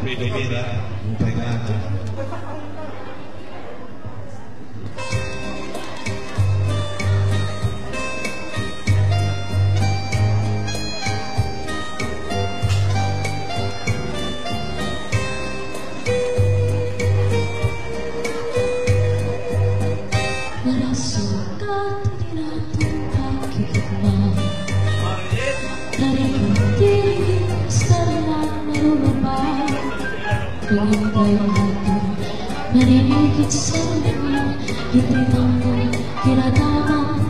Pilomira, Pegana. Merasukan diri pakitnya dari diri sering merubah Pengintay hati menimikit sering ditimbang kinataman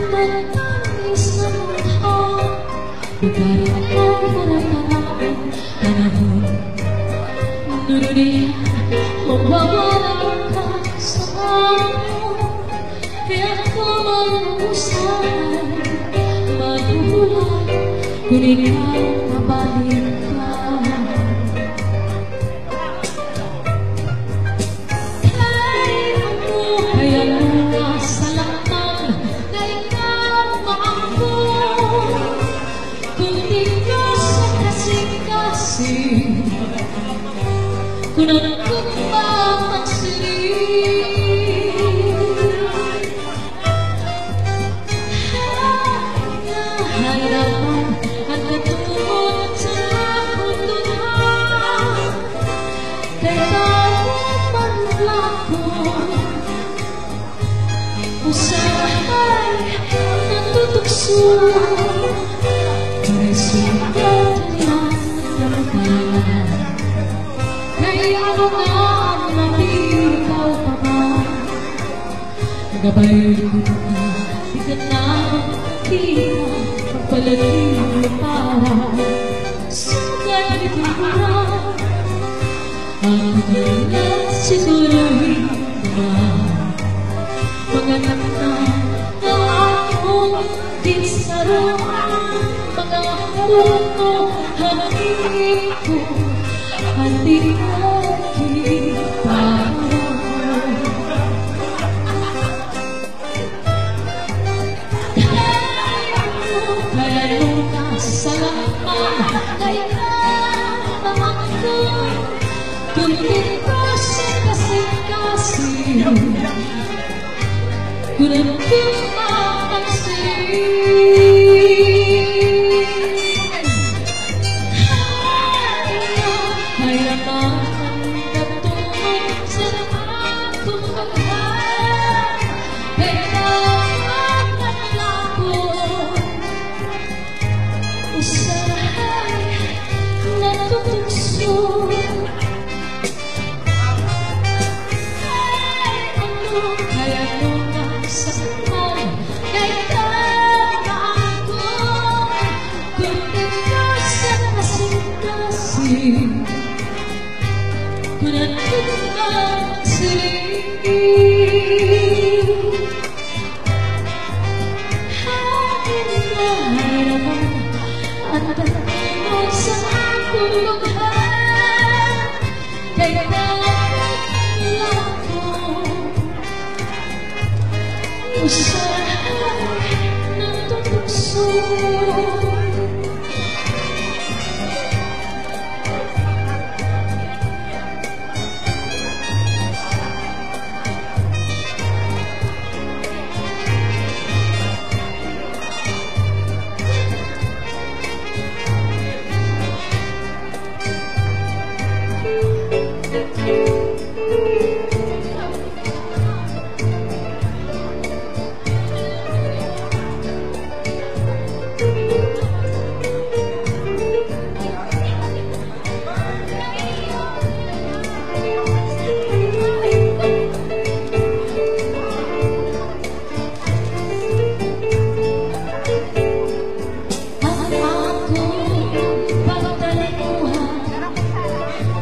menangis namun Bagaimana merenang panahon dunia membawa selalu yang mengusai manulah kuningan abadikan kayamu salaman kailan maampu kung tinggal sa kasing-kasing kunang kumbang magsiri usahay natutukso Pagsugat niya naman kaya ano nga napikaw pa ba Gabay ko na di ka na magkita Magpalalim para sugat itura Ang pagkalat siguro'y naman Mga anak na akong disarang Mga harap ko, hangin ko At di nakita Kaya nung kasalaman Kaya naman ko Kung di ko siya kasing-kasing Kunang kumbang magsiri Kaya naman katulad sa akong pagkahan Kailangan naglapon Usahay natutukso Kaya nung saktan kay ako kung ikaw sa kasing-kasing kung natutunan siling hangin na harapan at pagkakas sa akong lughan kaya usahay natutukso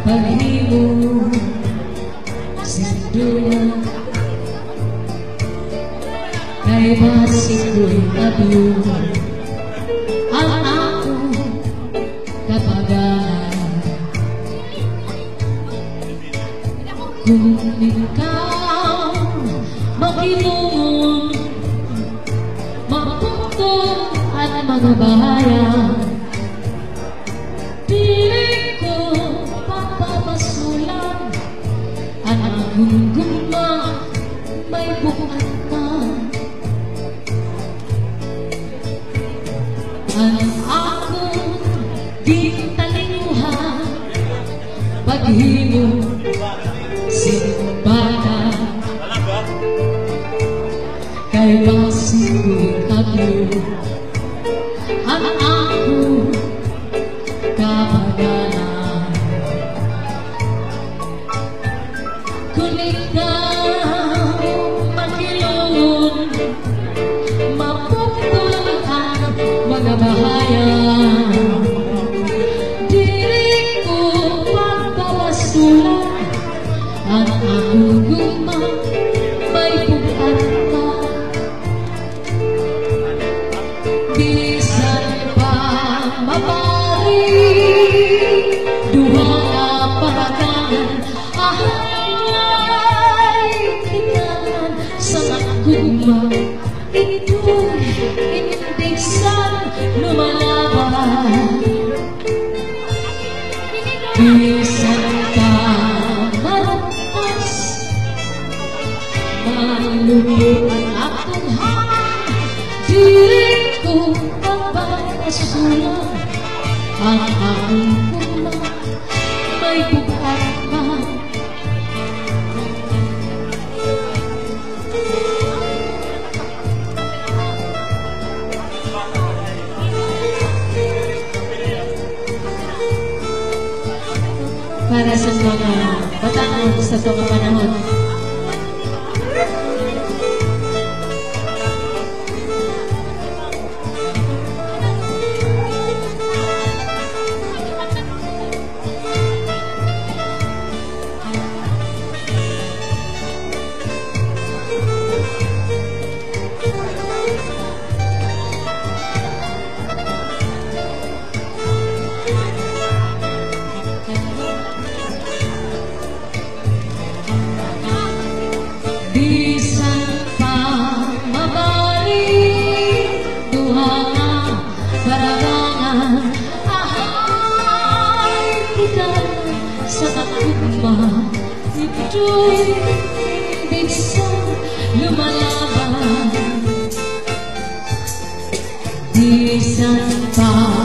paghimo sinduya kay basig ko'y abyo ang akong kapagahan kung ikaw makinungon magpuntong at mga bahayan Piling ko akong guma, may buhat na. Ang akong di talinuhan, paghimo simbana, kay masiguin tatlo ang akong kapagalan. Kung ikaw makilungon, mapupulot ang mga bahayan. Dili ko pagpapasulat ang akong guma, may buhat ka. Bisan pa mabari, duha nga paragangan, ahay tingnan sa guma. Ito'y indigsan lumalaban. Bisan ka marapos, malumi ang akong hangin. Dili ko pagpapasulat ang akong guma, may buhat ka. Para sa mga batang sa mga panahon. Bisan pa mabalik, duha nga paragangan, ahay tingnan sa guma. Ito'y indigsan lumalaban. Bisan pa